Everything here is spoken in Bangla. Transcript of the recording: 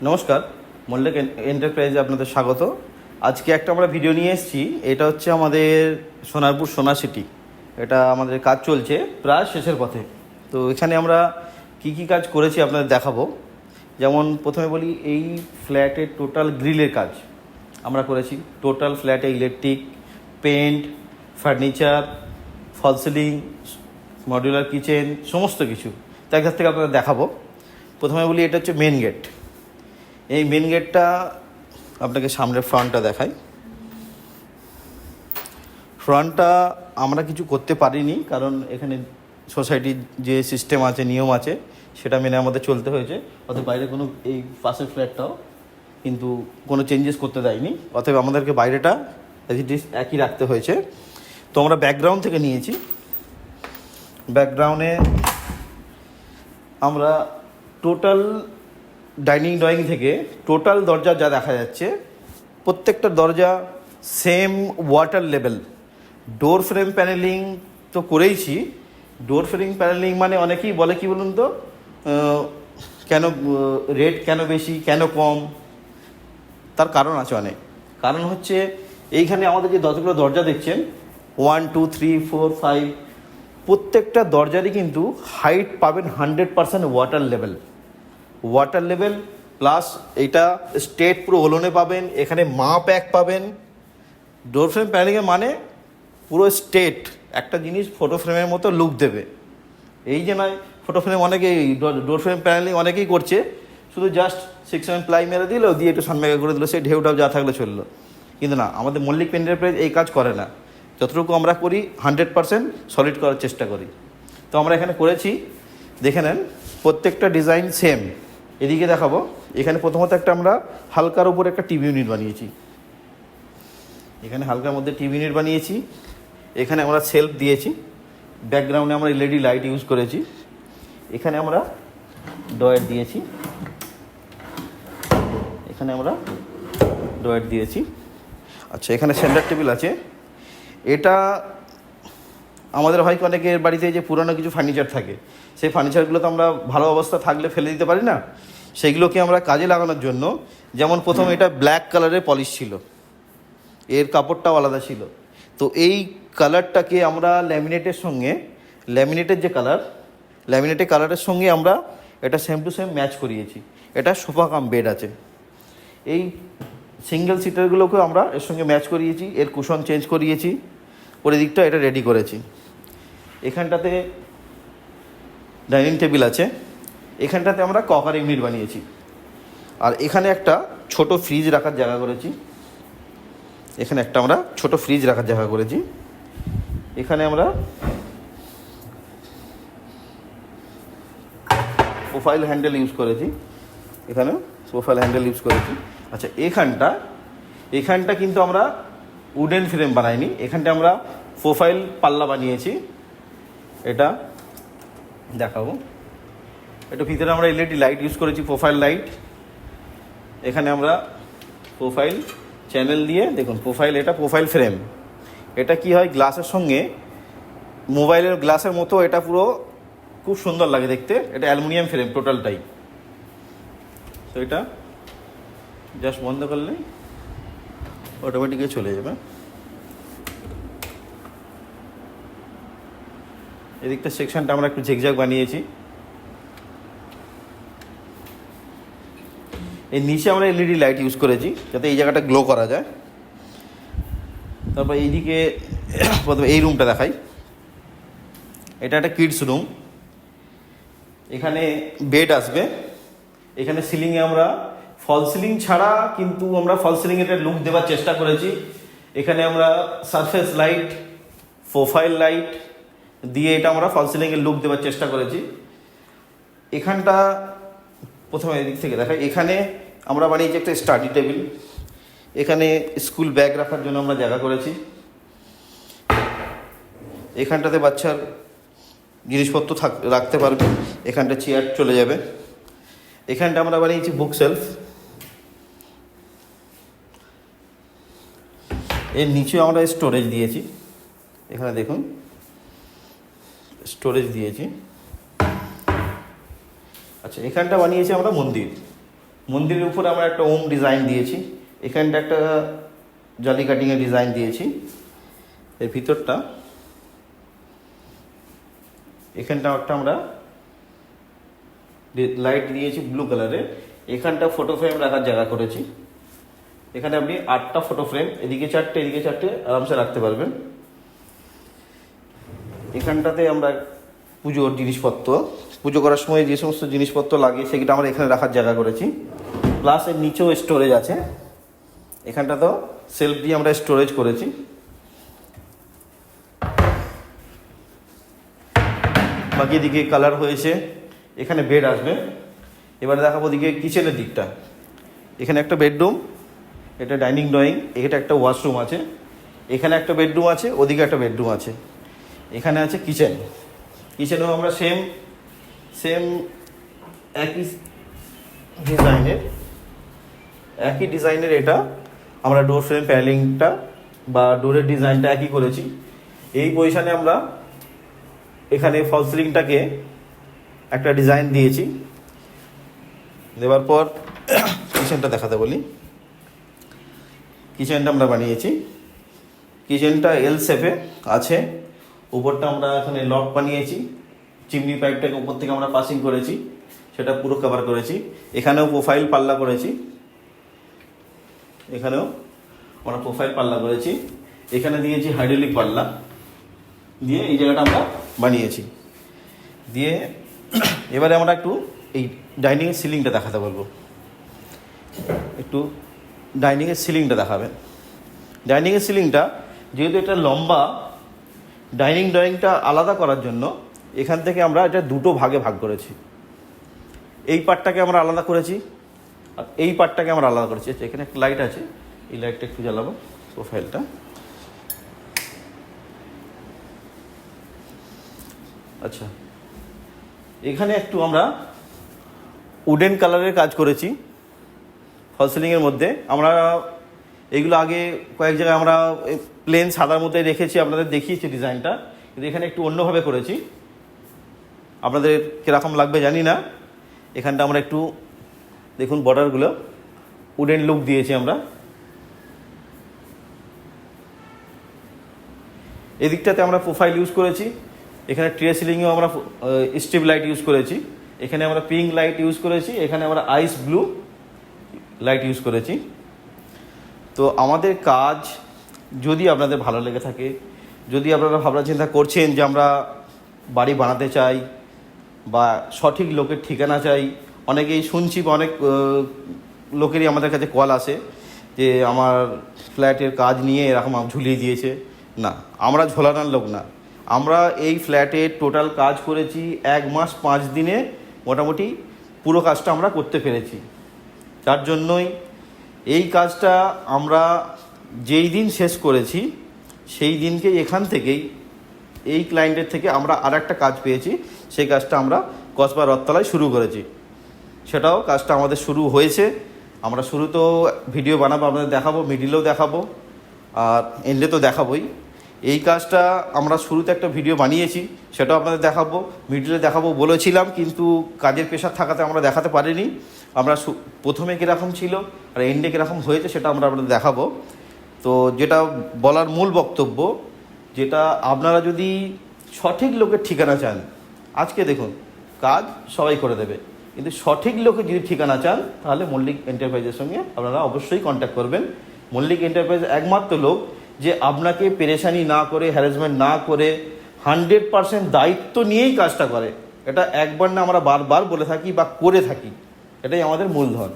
নমস্কার, মল্লিক এন্টারপ্রাইজে আপনাদের স্বাগত। আজকে একটা আমরা ভিডিও নিয়ে এসেছি। এটা হচ্ছে আমাদের সোনারপুর সোনা সিটি। এটা আমাদের কাজ চলছে প্রায় শেষের পথে। তো এখানে আমরা কি কি কাজ করেছি আপনাদের দেখাবো। যেমন প্রথমে বলি, এই ফ্ল্যাটের টোটাল গ্রিলের কাজ আমরা করেছি। টোটাল ফ্ল্যাটে ইলেকট্রিক, পেন্ট, ফার্নিচার, ফল সিলিং, মডিউলার কিচেন, সমস্ত কিছু তার কাছ থেকে আপনাদের দেখাবো। প্রথমে বলি, এটা হচ্ছে মেন গেট। এই মেন গেটটা আপনাকে সামনের ফ্রন্টটা দেখাই। ফ্রন্টটা আমরা কিছু করতে পারিনি, কারণ এখানে সোসাইটির যে সিস্টেম আছে, নিয়ম আছে, সেটা মেনে আমাদের চলতে হয়েছে। অতএব বাইরে কোনো, এই পাশের ফ্ল্যাটটাও কিন্তু কোনো চেঞ্জেস করতে দেয়নি, অতএব আমাদেরকে বাইরেটা অ্যাজ ইট ইজ একই রাখতে হয়েছে। তো আমরা ব্যাকগ্রাউন্ড থেকে নিয়েছি। ব্যাকগ্রাউন্ডে আমরা টোটাল ডাইনিং ড্রয়িং থেকে টোটাল দরজা যা দেখা যাচ্ছে, প্রত্যেকটা দরজা সেম ওয়াটার লেভেল। ডোর ফ্রেম প্যানেলিং তো করেইছি। ডোর ফ্রেম প্যানেলিং মানে অনেকেই বলে কি বলুন তো, কেন রেট কেন বেশি, কেন কম? তার কারণ আছে অনেক। কারণ হচ্ছে, এইখানে আমাদের যে যতগুলো দরজা দেখছেন, 1 2 3 4 5, প্রত্যেকটা দরজারই কিন্তু হাইট পাবেন 100% ওয়াটার লেভেল প্লাস এইটা স্টেট পুরো ওলনে পাবেন। এখানে মাপ এক পাবেন। ডোর ফ্রেম প্যানেলিংয়ের মানে পুরো স্টেট একটা জিনিস ফটো ফ্রেমের মতো লুক দেবে। এই যে নয়, ফটো ফ্রেম অনেকেই, ডোর ফ্রেম প্যানেলিং অনেকেই করছে, শুধু জাস্ট 6mm প্লাই মেরে দিল, দিয়ে একটু সানমেকা করে দিল, সেই ঢেউটাও যা থাকলে চললো। কিন্তু না, আমাদের মল্লিক এন্টারপ্রাইজ এই কাজ করে না। যতটুকু আমরা করি 100% সলিড করার চেষ্টা করি। তো আমরা এখানে করেছি, দেখে নেন। প্রত্যেকটা ডিজাইন সেম। এদিকে দেখাবো, এখানে প্রথমত একটা আমরা হালকার উপর একটা টিভি ইউনিট বানিয়েছি। এখানে হালকার মধ্যে টিভি ইউনিট বানিয়েছি। এখানে আমরা সেলফ দিয়েছি। ব্যাকগ্রাউন্ডে আমরা এলইডি লাইট ইউজ করেছি। এখানে আমরা ডয়ার দিয়েছি। এখানে আমরা ডয়ার দিয়েছি। আচ্ছা, এখানে সেন্টার টেবিল আছে। এটা আমাদের হয় অনেকের বাড়িতে যে পুরনো কিছু ফার্নিচার থাকে, সেই ফার্নিচারগুলো তো আমরা ভালো অবস্থা থাকলে ফেলে দিতে পারি না। সেইগুলোকে আমরা কাজে লাগানোর জন্য, যেমন প্রথমে এটা ব্ল্যাক কালারের পলিশ ছিল, এর কাপড়টাও আলাদা ছিল। তো এই কালারটাকে আমরা ল্যামিনেটের যে কালার, ল্যামিনেটের কালারের সঙ্গে আমরা এটা সেম টু সেম ম্যাচ করিয়েছি। এটা সোফা কাম বেড আছে। এই সিঙ্গেল সিটারগুলোকেও আমরা এর সঙ্গে ম্যাচ করিয়েছি, এর কুশন চেঞ্জ করিয়েছি, পরের দিকটা এটা রেডি করেছি। এখানটাতে ডাইনিং টেবিল আছে। এখানটাতে আমরা ককার ইউনিট বানিয়েছি। আর এখানে একটা ছোট ফ্রিজ রাখার জায়গা করেছি। এখানে একটা আমরা ছোট ফ্রিজ রাখার জায়গা করেছি। এখানে আমরা প্রোফাইল হ্যান্ডেল ইউজ করেছি। এখানে প্রোফাইল হ্যান্ডেল ইউজ করেছি। আচ্ছা, এখানটা কিন্তু আমরা উডেন ফ্রেম বানাইনি। এখানটা আমরা প্রোফাইল পাল্লা বানিয়েছি। এটা দেখাবো। এটা ভিতরে আমরা এলইডি লাইট ইউজ করেছি, প্রোফাইল লাইট। এখানে আমরা প্রোফাইল চ্যানেল দিয়ে, দেখুন প্রোফাইল, এটা প্রোফাইল ফ্রেম। এটা কি হয়, গ্লাসের সঙ্গে মোবাইলের গ্লাসের মতো এটা পুরো খুব সুন্দর লাগে দেখতে। এটা অ্যালুমিনিয়াম ফ্রেম টোটালটাই। তো এটা জাস্ট বন্ধ করলে অটোমেটিকলি চলে যাবে। এদিকটা সেকশনটা আমরা একটু ঝিকঝাক বানিয়েছি। এই নিচে আমরা এলইডি লাইট ইউজ করেছি যাতে এই জায়গাটা গ্লো করা যায়। তারপর এইদিকে প্রথমে এই রুমটা দেখাই। এটা একটা কিডস রুম। এখানে বেড আসবে। এখানে সিলিংয়ে আমরা ফল সিলিং ছাড়া কিন্তু আমরা ফল সিলিংয়ে একটা লুক দেওয়ার চেষ্টা করেছি। এখানে আমরা সারফেস লাইট, প্রোফাইল লাইট দিয়ে এটা আমরা ফল সিলিংয়ের লুক দেওয়ার চেষ্টা করেছি। এখানটা প্রথমে এদিক থেকে দেখাই। এখানে আমরা বানিয়েছি একটা স্টাডি টেবিল। এখানে স্কুল ব্যাগ রাখার জন্য আমরা জায়গা করেছি। এখানটাতে বাচ্চার জিনিসপত্র রাখতে পারবে। এখানটা চেয়ার চলে যাবে। এখানটা আমরা বানিয়েছি বুক সেলফ। এর নিচেও আমরা স্টোরেজ দিয়েছি। এখানে দেখুন স্টোরেজ দিয়েছি। আচ্ছা, এখানটা বানিয়েছি আমরা মন্দির। মন্দিরের উপরে আমরা একটা ওম ডিজাইন দিয়েছি, এখানটা একটা জালি কাটিংয়ের ডিজাইন দিয়েছি। এর ভিতরটা এখানটা একটা আমরা লাইট দিয়েছি ব্লু কালারের। এখানটা ফটো ফ্রেম রাখার জায়গা করেছি। এখানে আপনি 8টা ফটো ফ্রেম, এদিকে 4টে এদিকে 4টে আরামসে রাখতে পারবেন। এখানটাতে আমরা পুজোর জিনিসপত্র, পুজো করার সময় যে সমস্ত জিনিসপত্র লাগে সেগুলো আমরা এখানে রাখার জায়গা করেছি। প্লাস এর নিচেও স্টোরেজ আছে, এখানটাতেও সেলফ দিয়ে আমরা স্টোরেজ করেছি। বাকি দিকে কালার হয়েছে, এখানে বেড আসবে। এবারে দেখাবো দিকে কিচেনের দিকটা। এখানে একটা বেডরুম, এটা ডাইনিং ড্রয়িং, এটা একটা ওয়াশরুম আছে, এখানে একটা বেডরুম আছে, ওদিকে একটা বেডরুম আছে, এখানে আছে কিচেন। কিচেনেও আমরা সেম একই ডিজাইনের এটা আমরা ডোর ফ্রেম প্যানেলিংটা বা ডোরের ডিজাইনটা একই করেছি। এই পজিশনে আমরা এখানে ফল সিলিংটাকে একটা ডিজাইন দিয়েছি। দেওয়ার পর কিচেনটা দেখাতে বলি। কিচেনটা আমরা বানিয়েছি, কিচেনটা এল শেপে আছে। উপরটা আমরা এখানে লক বানিয়েছি, চিমনি পাইপটাকে উপর থেকে আমরা পাসিং করেছি, সেটা পুরো কভার করেছি। এখানেও প্রোফাইল পাল্লা করেছি, এখানেও আমরা প্রোফাইল পাল্লা করেছি। এখানে দিয়েছি হাইড্রোলিক পাল্লা দিয়ে এই জায়গাটা আমরা বানিয়েছি। দিয়ে এবারে আমরা একটু এই ডাইনিংয়ের সিলিংটা দেখাতে বলবো। একটু ডাইনিংয়ের সিলিংটা দেখাবেন। ডাইনিংয়ের সিলিংটা যেহেতু এটা লম্বা, ডাইনিং ড্রয়িংটা আলাদা করার জন্য এখান থেকে আমরা এটা দুটো ভাগে ভাগ করেছি। এই পার্টটাকে আমরা আলাদা করেছি আর এই পার্টটাকে আমরা আলাদা করেছি। এখানে একটা লাইট আছে, এই লাইটটা একটু জ্বালাবো, প্রোফাইলটা। আচ্ছা, এখানে একটু আমরা উডেন কালারের কাজ করেছি ফল সিলিংয়ের মধ্যে। আমরা এইগুলো আগে কয়েক জায়গায় আমরা প্লেন সাদার মধ্যে রেখেছি, আপনাদের দেখিয়েছি ডিজাইনটা, কিন্তু এখানে একটু অন্যভাবে করেছি। আপনাদের কীরকম লাগবে জানি না। এখানটা আমরা একটু দেখুন বর্ডারগুলো উডেন লুক দিয়েছি আমরা। এদিকটাতে আমরা প্রোফাইল ইউজ করেছি। এখানে ট্রে সিলিংয়েও আমরা স্ট্রিপ লাইট ইউজ করেছি। এখানে আমরা পিঙ্ক লাইট ইউজ করেছি, এখানে আমরা আইস ব্লু লাইট ইউজ করেছি। তো আমাদের কাজ যদি আপনাদের ভালো লেগে থাকে, যদি আপনারা ভাবনা চিন্তা করছেন যে আমরা বাড়ি বানাতে চাই বা সঠিক লোকের ঠিকানা চাই, অনেকেই শুনছি বা অনেক লোকেরই আমাদের কাছে কল আসে যে আমার ফ্ল্যাটের কাজ নিয়ে এরকম ঝুলিয়ে দিয়েছে। না, আমরা ঝোলানোর লোক না। আমরা এই ফ্ল্যাটে টোটাল কাজ করেছি 1 মাস 5 দিনে, মোটামুটি পুরো কাজটা আমরা করতে পেরেছি। তার জন্যই এই কাজটা আমরা যেই দিন শেষ করেছি সেই দিনকে এখান থেকেই এই ক্লায়েন্টের থেকে আমরা আর একটা কাজ পেয়েছি, সেই কাজটা আমরা কসবা রথতলায় শুরু করেছি। সেটাও কাজটা আমাদের শুরু হয়েছে। আমরা শুরুতেও ভিডিও বানাবো, আপনাদের দেখাবো, মিডিলেও দেখাবো আর এন্ডে তো দেখাবোই। এই কাজটা আমরা শুরুতে একটা ভিডিও বানিয়েছি, সেটাও আপনাদের দেখাবো, মিডিলে দেখাবো বলেছিলাম, কিন্তু কাজের প্রেশার থাকাতে আমরা দেখাতে পারিনি। আমরা প্রথমে কীরকম ছিল আর এন্ডে কীরকম হয়েছে সেটা আমরা আপনাদের দেখাবো। তো যেটা বলার মূল বক্তব্য, যেটা আপনারা যদি সঠিক লোকের ঠিকানা চান, আজকে দেখুন কাজ সবাই করে দেবে, কিন্তু সঠিক লোকের যদি ঠিকানা চান তাহলে মল্লিক এন্টারপ্রাইজের সঙ্গে আপনারা অবশ্যই কন্ট্যাক্ট করবেন। মল্লিক এন্টারপ্রাইজ একমাত্র লোক যে আপনাকে পেরেশানি না করে, হ্যারাসমেন্ট না করে 100% দায়িত্ব নিয়েই কাজটা করে। এটা একবার না, আমরা বারবার বলে থাকি বা করে থাকি, এটাই আমাদের মূলধন।